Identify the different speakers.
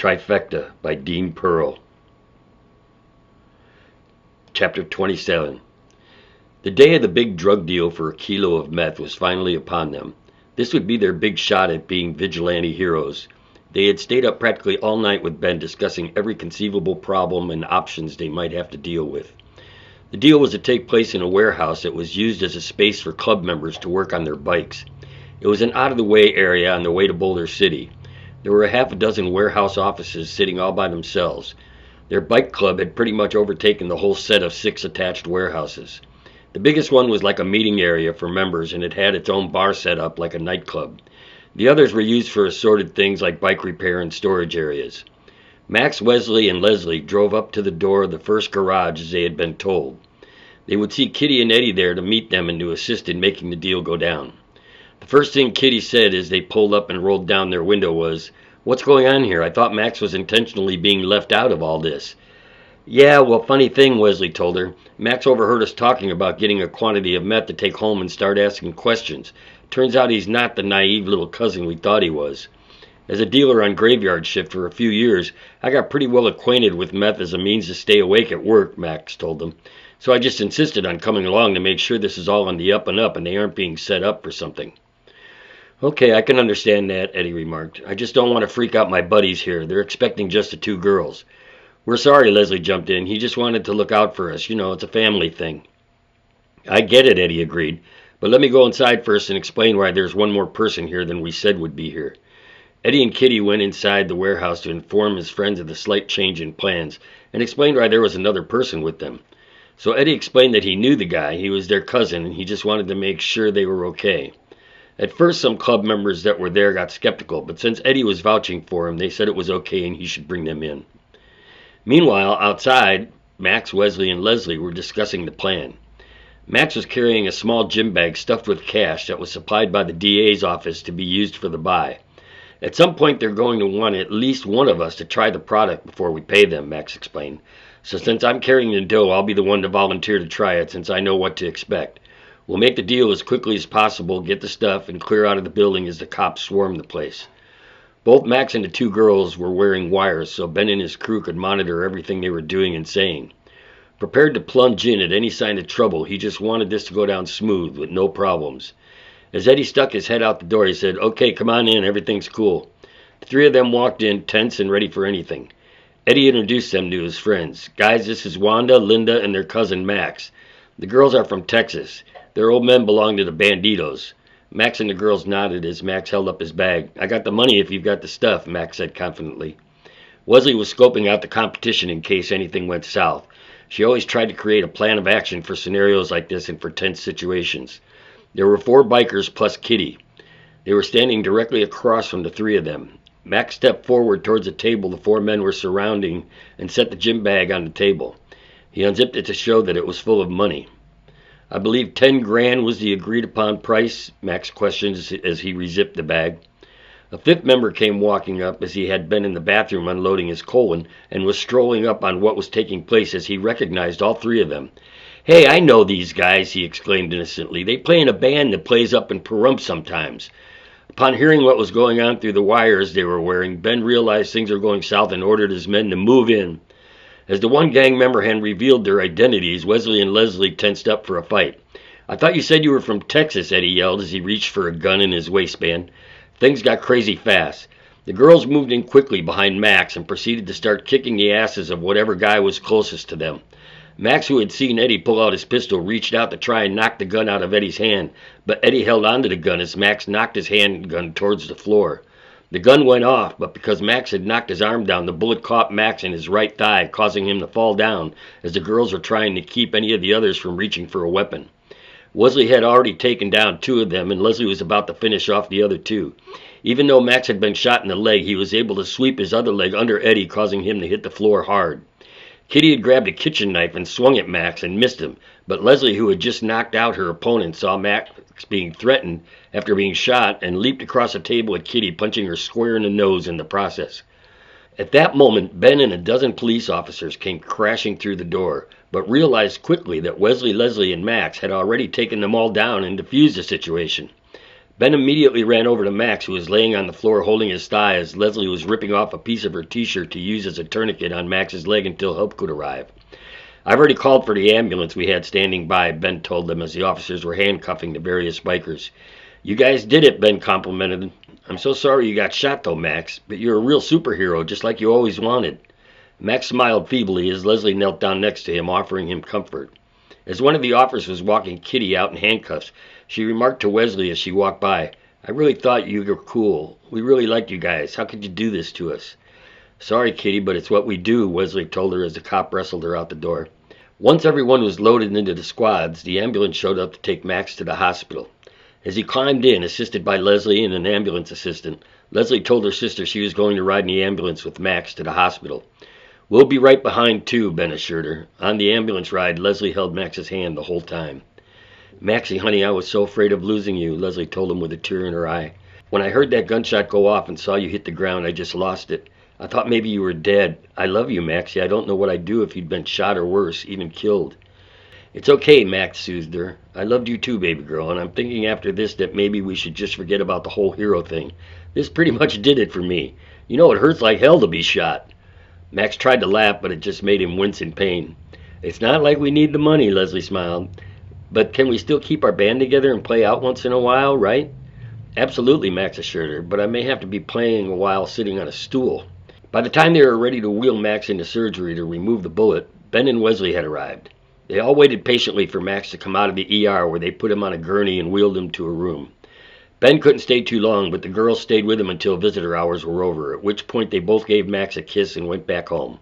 Speaker 1: Trifecta by Dean Pearl. Chapter 27. The day of the big drug deal for a kilo of meth was finally upon them. This would be their big shot at being vigilante heroes. They had stayed up practically all night with Ben discussing every conceivable problem and options they might have to deal with. The deal was to take place in a warehouse that was used as a space for club members to work on their bikes. It was an out-of-the-way area on the way to Boulder City. There were a half a dozen warehouse offices sitting all by themselves. Their bike club had pretty much overtaken the whole set of 6 attached warehouses. The biggest one was like a meeting area for members, and it had its own bar set up like a nightclub. The others were used for assorted things like bike repair and storage areas. Max, Wesley, and Leslie drove up to the door of the first garage as they had been told. They would see Kitty and Eddie there to meet them and to assist in making the deal go down. The first thing Kitty said as they pulled up and rolled down their window was, "What's going on here? I thought Max was intentionally being left out of all this." "Yeah, well, funny thing," Wesley told her. "Max overheard us talking about getting a quantity of meth to take home and start asking questions. Turns out he's not the naive little cousin we thought he was. As a dealer on graveyard shift for a few years, I got pretty well acquainted with meth as a means to stay awake at work," Max told them. "So I just insisted on coming along to make sure this is all on the up and up and they aren't being set up for something." "Okay, I can understand that," Eddie remarked. "I just don't want to freak out my buddies here. They're expecting just the 2 girls. "We're sorry," Leslie jumped in. "He just wanted to look out for us. You know, it's a family thing." "I get it," Eddie agreed. "But let me go inside first and explain why there's one more person here than we said would be here." Eddie and Kitty went inside the warehouse to inform his friends of the slight change in plans and explained why there was another person with them. So Eddie explained that he knew the guy, he was their cousin, and he just wanted to make sure they were okay. At first, some club members that were there got skeptical, but since Eddie was vouching for him, they said it was okay and he should bring them in. Meanwhile, outside, Max, Wesley, and Leslie were discussing the plan. Max was carrying a small gym bag stuffed with cash that was supplied by the DA's office to be used for the buy. "At some point, they're going to want at least one of us to try the product before we pay them," Max explained. "So since I'm carrying the dough, I'll be the one to volunteer to try it since I know what to expect. We'll make the deal as quickly as possible, get the stuff, and clear out of the building as the cops swarm the place." Both Max and the 2 girls were wearing wires, so Ben and his crew could monitor everything they were doing and saying. Prepared to plunge in at any sign of trouble, he just wanted this to go down smooth, with no problems. As Eddie stuck his head out the door, he said, "Okay, come on in, everything's cool." The 3 of them walked in, tense and ready for anything. Eddie introduced them to his friends. "Guys, this is Wanda, Linda, and their cousin Max. The girls are from Texas. Their old men belong to the Banditos." Max and the girls nodded as Max held up his bag. "I got the money if you've got the stuff," Max said confidently. Wesley was scoping out the competition in case anything went south. She always tried to create a plan of action for scenarios like this and for tense situations. There were 4 bikers plus Kitty. They were standing directly across from the 3 of them. Max stepped forward towards the table the 4 men were surrounding and set the gym bag on the table. He unzipped it to show that it was full of money. "I believe 10 grand was the agreed upon price?" Max questioned as he rezipped the bag. A 5th member came walking up as he had been in the bathroom unloading his colon and was strolling up on what was taking place as he recognized all 3 of them. "Hey, I know these guys," he exclaimed innocently. "They play in a band that plays up in Pahrump sometimes." Upon hearing what was going on through the wires they were wearing, Ben realized things were going south and ordered his men to move in. As the one gang member had revealed their identities, Wesley and Leslie tensed up for a fight. "I thought you said you were from Texas," Eddie yelled as he reached for a gun in his waistband. Things got crazy fast. The girls moved in quickly behind Max and proceeded to start kicking the asses of whatever guy was closest to them. Max, who had seen Eddie pull out his pistol, reached out to try and knock the gun out of Eddie's hand, but Eddie held onto the gun as Max knocked his handgun towards the floor. The gun went off, but because Max had knocked his arm down, the bullet caught Max in his right thigh, causing him to fall down as the girls were trying to keep any of the others from reaching for a weapon. Wesley had already taken down 2 of them, and Leslie was about to finish off the other 2. Even though Max had been shot in the leg, he was able to sweep his other leg under Eddie, causing him to hit the floor hard. Kitty had grabbed a kitchen knife and swung at Max and missed him, but Leslie, who had just knocked out her opponent, saw Max being threatened after being shot and leaped across the table at Kitty, punching her square in the nose in the process. At that moment, Ben and a dozen police officers came crashing through the door, but realized quickly that Wesley, Leslie, and Max had already taken them all down and defused the situation. Ben immediately ran over to Max, who was laying on the floor holding his thigh as Leslie was ripping off a piece of her t-shirt to use as a tourniquet on Max's leg until help could arrive. "I've already called for the ambulance we had standing by," Ben told them as the officers were handcuffing the various bikers. "You guys did it," Ben complimented. "I'm so sorry you got shot though, Max, but you're a real superhero, just like you always wanted." Max smiled feebly as Leslie knelt down next to him, offering him comfort. As one of the officers was walking Kitty out in handcuffs, she remarked to Wesley as she walked by, "I really thought you were cool. We really liked you guys. How could you do this to us?" "Sorry, Kitty, but it's what we do," Wesley told her as the cop wrestled her out the door. Once everyone was loaded into the squads, the ambulance showed up to take Max to the hospital. As he climbed in, assisted by Leslie and an ambulance assistant, Leslie told her sister she was going to ride in the ambulance with Max to the hospital. "We'll be right behind too," Ben assured her. On the ambulance ride, Leslie held Max's hand the whole time. "Maxie, honey, I was so afraid of losing you," Leslie told him with a tear in her eye. "When I heard that gunshot go off and saw you hit the ground, I just lost it. I thought maybe you were dead. I love you, Maxie. I don't know what I'd do if you'd been shot or worse, even killed." "It's okay," Max soothed her. "I loved you too, baby girl, and I'm thinking after this that maybe we should just forget about the whole hero thing. This pretty much did it for me. You know, it hurts like hell to be shot." Max tried to laugh, but it just made him wince in pain. "It's not like we need the money," Leslie smiled. "But can we still keep our band together and play out once in a while, right?" "Absolutely," Max assured her, "but I may have to be playing a while sitting on a stool." By the time they were ready to wheel Max into surgery to remove the bullet, Ben and Wesley had arrived. They all waited patiently for Max to come out of the ER, where they put him on a gurney and wheeled him to a room. Ben couldn't stay too long, but the girls stayed with him until visitor hours were over, at which point they both gave Max a kiss and went back home.